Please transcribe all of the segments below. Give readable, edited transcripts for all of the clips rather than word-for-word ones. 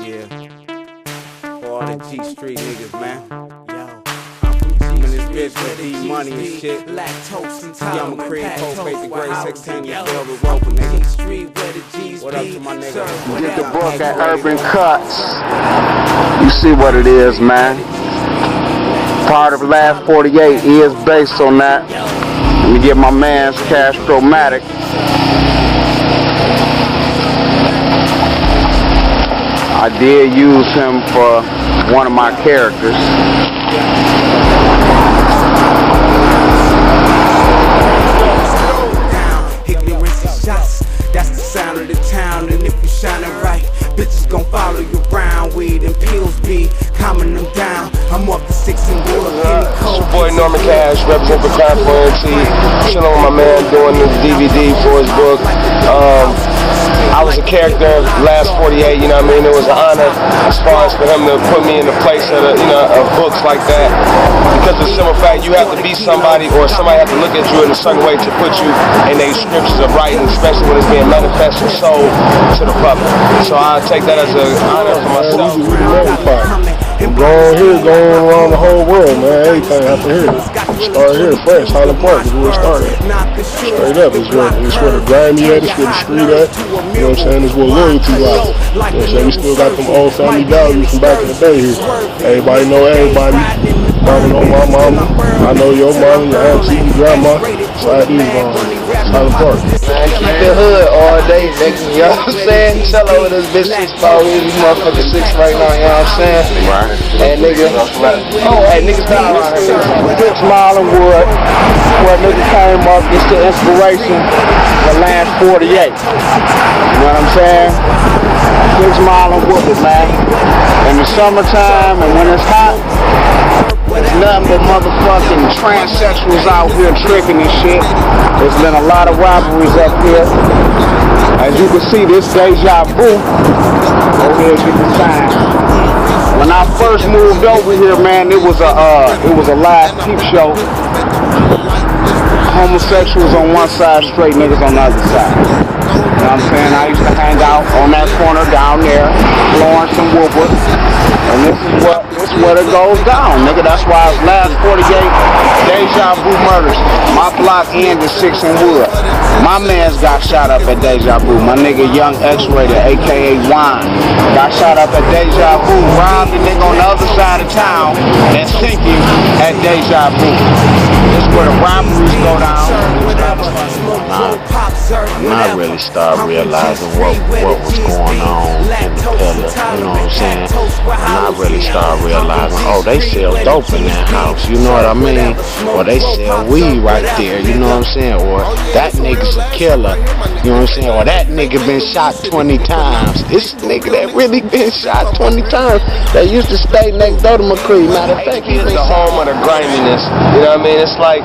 Yeah. For all the G Street niggas, man. Yo. I'm from G Street, this bitch with D money and shit. Lactose and time. Mycreed, co-face the grade 16, you feel the rope, nigga. G Street, where the G's what up to my nigga? Get the book at Urban Cuts. You see what it is, man. Part of Last 48 is based on that. Let me get my man's Castromatic. I did use him for one of my characters. Ignorance is shots, that's the sound of the town. And if you shining right, bitches gon' follow you around. Weed and pills be calming them down. I'm up to 6 and wood. It's your boy Norman Cash, representing for Crime for NT. Chilling with my man doing the DVD for his book. I was a character Last 48, you know what I mean? It was an honor as far as for him to put me in the place of, of books like that. Because of the simple fact, you have to be somebody, or somebody has to look at you in a certain way to put you in their scriptures of writing, especially when it's being manifest and sold to the public. So I take that as an honor for myself. Going here, going around the whole world, man. Everything happen here. Start here, fresh. Highland Park is where it started. Straight up, it's where the grimy at, it's where the street at. You know what I'm saying? It's where loyalty lies. You know what I'm saying? We still got them old family values from back in the day here. Everybody know everybody. Mama know my mama. I know your mama, your auntie, your grandma. So I these Highland Park. Man, keep the hood all day, nigga. You know what I'm saying? Tell over this bitch 6 4 here. These motherfuckers 6 right now, you know what I'm saying? Right. Hey, nigga. Oh, hey, niggas down around here. 6 Mile and Wood, where nigga came up, it's the inspiration for Last 48. You know what I'm saying? 6 Mile and Wood, man. In the summertime and when it's hot, there's nothing but motherfucking transsexuals out here tricking and shit. There's been a lot of robberies up here. As you can see, this Deja Vu. Go ahead, get the sign. When I first moved over here, man, it was a live peep show. Homosexuals on one side, straight niggas on the other side. You know what I'm saying? I used to hang out on that corner down there, Florence and Woodward. And this is what it goes down, nigga. That's why it's Last 48 Deja Vu murders. My block ended 6 and Wood. My man's got shot up at Deja Vu. My nigga Young X-Rated, aka Wine, got shot up at Deja Vu. Robbed the nigga on the other side of town and sinking at Deja Vu. This is where the robberies go down. I really started realizing what was going on in the pillar, you know what I'm saying? And I really started realizing, oh, they sell dope in that house, you know what I mean? Or they sell weed right there, you know what I'm saying? Or that nigga's a killer, you know what I'm saying? Or that nigga been shot 20 times. This nigga that really been shot 20 times, they used to stay next door to Mycreed. Matter of fact, he's the home of the griminess, you know what I mean? It's like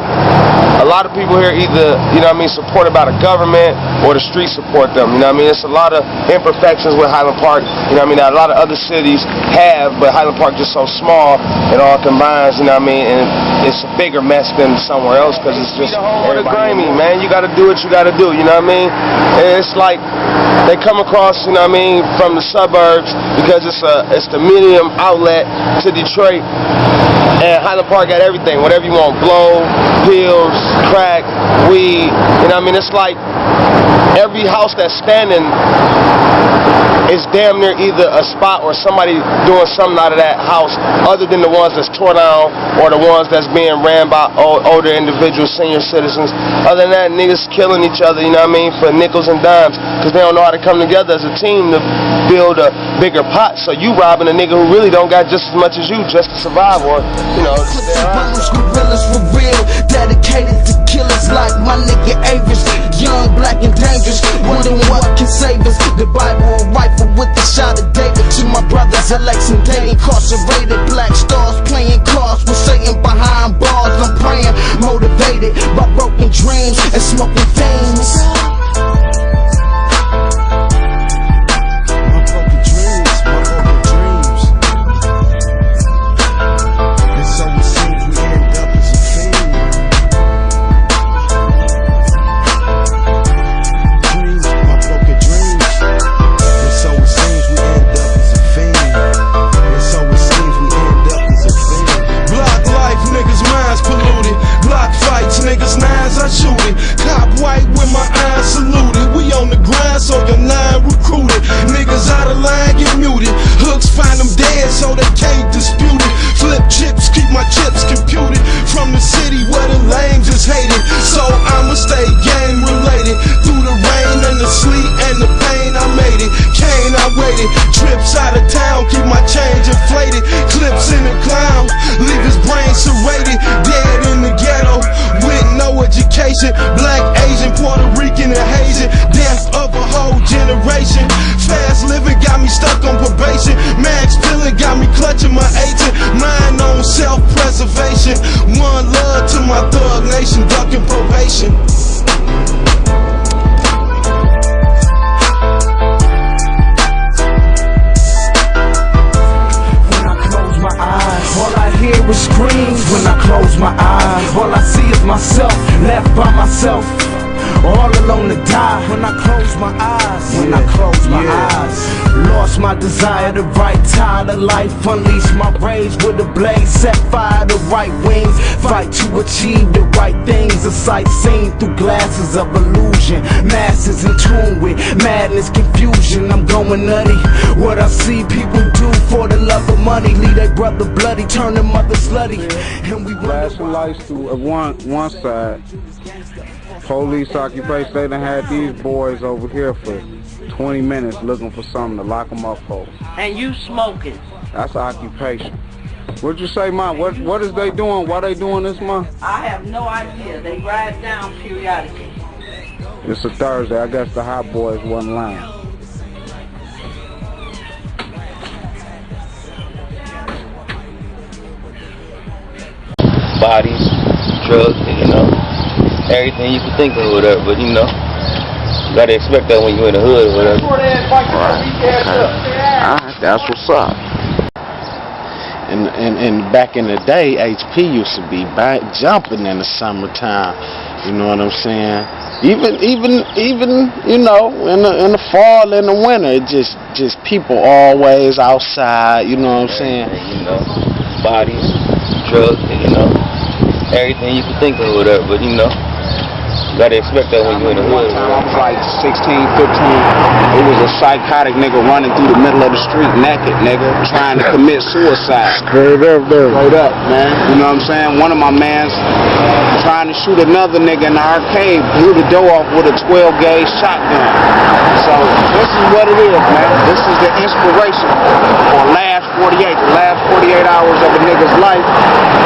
a lot of people here either, you know what I mean, supported by the government or the street support them, you know what I mean? It's a lot of imperfections with Highland Park, you know what I mean, that a lot of other cities have, but Highland Park just so small, it all combines, you know what I mean, and it's a bigger mess than somewhere else because it's just everybody grimy, man. You gotta do what you gotta do, you know what I mean? And it's like they come across, you know what I mean, from the suburbs because it's the medium outlet to Detroit. And Highland Park got everything, whatever you want, blow, pills, crack, weed, you know what I mean? It's like every house that's standing is damn near either a spot or somebody doing something out of that house other than the ones that's tore down or the ones that's being ran by older individuals, senior citizens. Other than that, niggas killing each other, you know what I mean, for nickels and dimes because they don't know how to come together as a team to build a bigger pot. So you robbing a nigga who really don't got just as much as you just to survive or, you know, gorillas for real, dedicated to killers like my nigga Avis. Young, black, and dangerous, wondering what can save us. The Bible, a rifle with the shot of David. To my brothers, Alex and Dave, incarcerated. Black stars playing cards with Satan behind bars. I'm praying, motivated by broken dreams and smoking things. faded. Trips out of town, keep my change inflated. Clips in the clown, leave his brain serrated. Dead in the ghetto, with no education. Black, Asian, Puerto Rican, and Haitian. Death of a whole generation. Fast living got me stuck on probation. Max feeling got me clutching my agent. Mind on self-preservation. One love to my thug nation, ducking probation. Screams when I close my eyes. All I see is myself, left by myself, all alone to die. When I close my eyes, when I close my eyes, lost my desire to write, tired of life, unleash my rage with a blaze, set fire to right wings, fight to achieve the right things. A sight seen through glasses of illusion, masses in tune with madness, confusion. I'm going nutty. What I see people do for the love of money, leave their brother bloody, turn their mother slutty, and we flashing lights to one side. Police occupation. They done had these boys over here for 20 minutes looking for something to lock them up for. And you smoking. That's occupation. What'd you say, Mom? What is they doing? Why they doing this, Mom? I have no idea. They ride down periodically. It's a Thursday. I guess the hot boys wasn't lying. Bodies, drugs, you know, everything you can think of or whatever, but you know, you gotta expect that when you're in the hood or whatever. Right, okay. Alright, that's what's up. And back in the day, HP used to be jumping in the summertime, you know what I'm saying? Even you know, in the fall and the winter, it just people always outside, you know what I'm saying? You know, bodies, drugs, you know, everything you can think of or whatever, but you know, you gotta expect that when you're in the hood. One time I was like 16, 15, it was a psychotic nigga running through the middle of the street naked, nigga, trying to commit suicide. Straight up there. Straight up, man. You know what I'm saying? One of my mans trying to shoot another nigga in the arcade, blew the door off with a 12-gauge shotgun. So this is what it is, man. This is the inspiration for the last 48 hours of a nigga's life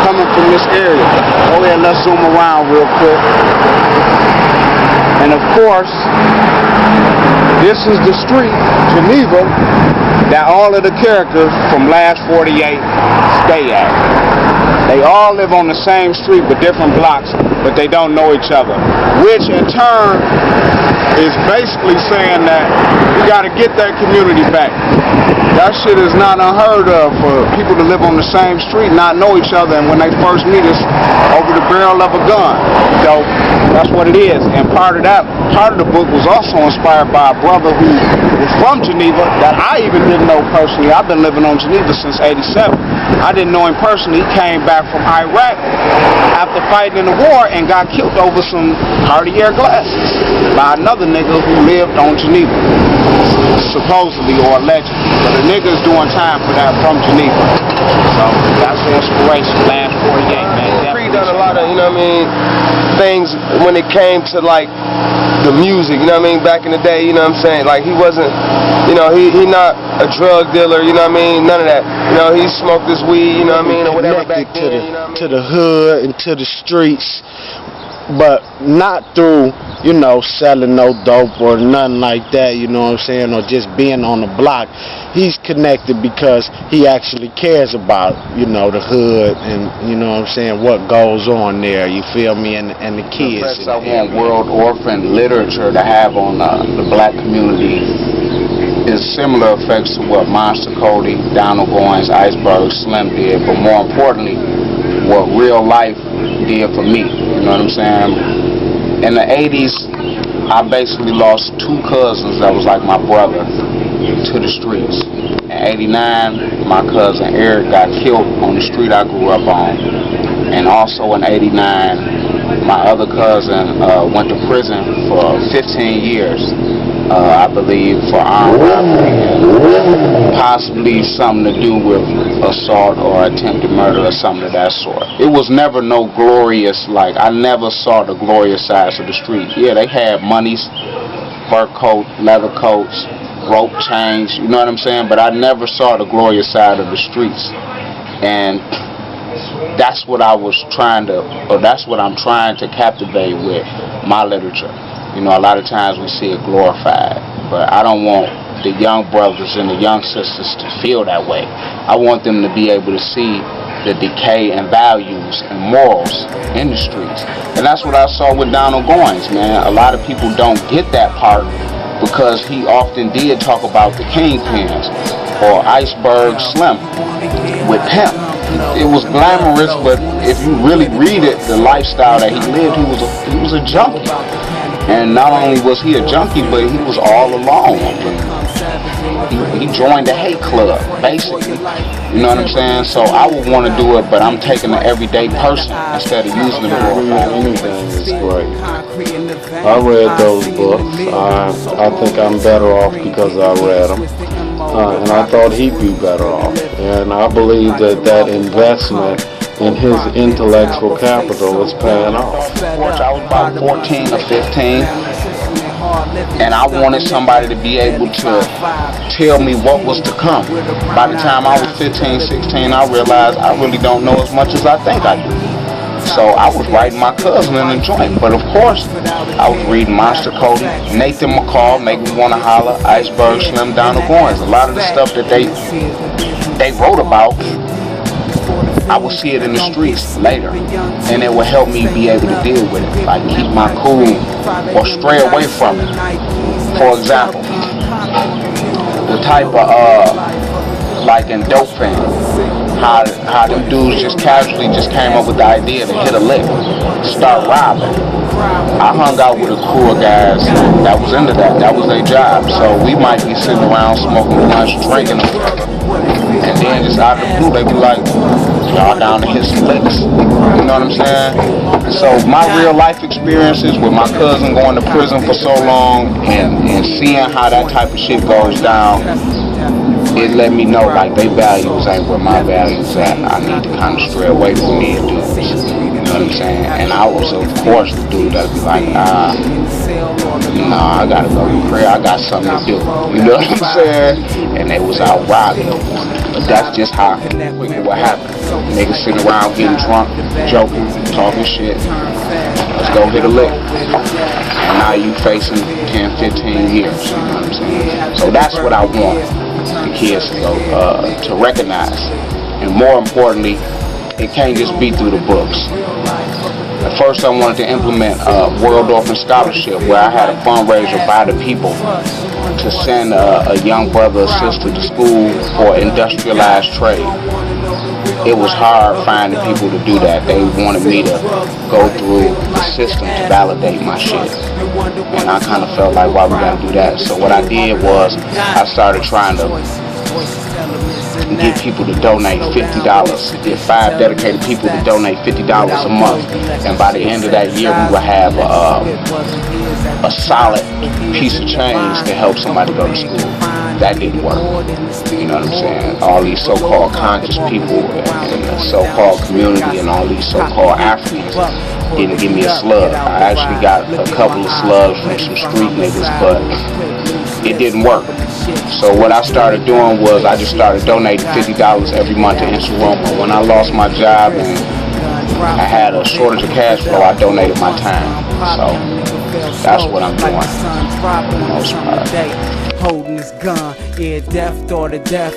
coming from this area. Go ahead, let's zoom around real quick. And of course, this is the street, Geneva, that all of the characters from last 48 stay at. They all live on the same street with different blocks, but they don't know each other. Which in turn is basically saying that we gotta get that community back. That shit is not unheard of for people to live on the same street, not know each other, and when they first meet us over the barrel of a gun. So that's what it is. And part of the book was also inspired by a brother who was from Geneva that I even didn't know personally. I've been living on Geneva since '87. I didn't know him personally. He came back from Iraq after fighting in the war and got killed over some Cartier glasses by another nigga who lived on Geneva, supposedly or allegedly. But the nigga's doing time for that from Geneva. So that's the inspiration. Last 48, man. Mycreed done a lot of, you know what I mean, things when it came to like the music, you know what I mean, back in the day, you know what I'm saying, like he wasn't, you know, he not a drug dealer, you know what I mean, none of that, you know, he smoked his weed, you know what I mean, or whatever back then, you know what I mean? To the hood and to the streets, but not through, you know, selling no dope or nothing like that, you know what I'm saying, or just being on the block. He's connected because he actually cares about, you know, the hood and, you know what I'm saying, what goes on there, you feel me, and the kids. The effects I want world orphan literature to have on the black community is similar effects to what Monster Cody, Donald Goins, Iceberg, Slim did, but more importantly, what real life did for me, you know what I'm saying? In the 80s, I basically lost two cousins that was like my brother to the streets. In 89, my cousin Eric got killed on the street I grew up on. And also in 89, my other cousin went to prison for 15 years. I believe for armed robbery and possibly something to do with assault or attempted murder or something of that sort. It was never no glorious, like, I never saw the glorious sides of the street. Yeah, they had monies, fur coat, leather coats, broke, changed, you know what I'm saying? But I never saw the glorious side of the streets. And that's what I was trying to, or that's what I'm trying to captivate with my literature. You know, a lot of times we see it glorified, but I don't want the young brothers and the young sisters to feel that way. I want them to be able to see the decay and values and morals in the streets. And that's what I saw with Donald Goines, man. A lot of people don't get that part because he often did talk about the kingpins or Iceberg Slim with pimp. It was glamorous, but if you really read it, the lifestyle that he lived, he was a junkie. And not only was he a junkie, but he was all alone. He joined the hate club, basically. You know what I'm saying? So I would want to do it, but I'm taking the everyday person instead of using the glorified. Anything is great. I read those books. I think I'm better off because I read them. And I thought he'd be better off. And I believe that investment in his intellectual capital is paying off. I was about 14 or 15. And I wanted somebody to be able to tell me what was to come. By the time I was 15, 16, I realized I really don't know as much as I think I do. So I was writing my cousin in the joint. But of course, I was reading Monster Cody, Nathan McCall, Make Me Wanna Holler, Iceberg Slim, Donald Goines. A lot of the stuff that they wrote about, I would see it in the streets later, and it would help me be able to deal with it, like keep my cool or stray away from it. For example, the type of like in Dope Fan, how them dudes just casually just came up with the idea to hit a lick, start robbing. I hung out with a crew of guys that was into that. That was their job. So we might be sitting around smoking lunch, drinking together, and then just out of the blue, they be like, y'all down to hit some licks. You know what I'm saying? So my real life experiences with my cousin going to prison for so long and seeing how that type of shit goes down, it let me know like they values ain't where my values at. I need to kind of stray away from these dudes. You know what I'm saying? And I was of course the dude that'd be like, nah, I gotta go to prayer. I got something to do. You know what I'm saying? And they was out robbing. But that's just how what happened. Niggas sitting around getting drunk, joking, talking shit. Let's go hit a lick. And now you facing 10, 15 years. You know what I'm saying? So that's what I want the kids to go to recognize. And more importantly, it can't just be through the books. At first I wanted to implement a World Orphan Scholarship where I had a fundraiser by the people to send a young brother or sister to school for industrialized trade. It was hard finding people to do that. They wanted me to go through the system to validate my shit. And I kind of felt like, why we gotta do that? So what I did was I started trying to get people to donate $50, get 5 dedicated people to donate $50 a month, and by the end of that year we would have a solid piece of change to help somebody go to school. That didn't work. You know what I'm saying? All these so-called conscious people in the so-called community and all these so-called Africans didn't give me a slug. I actually got a couple of slugs from some street niggas, but it didn't work. So what I started doing was I just started donating $50 every month to Insuroma. When I lost my job and I had a shortage of cash flow, I donated my time. So that's what I'm doing for the most part. Holding his gun, yeah, death, daughter, death.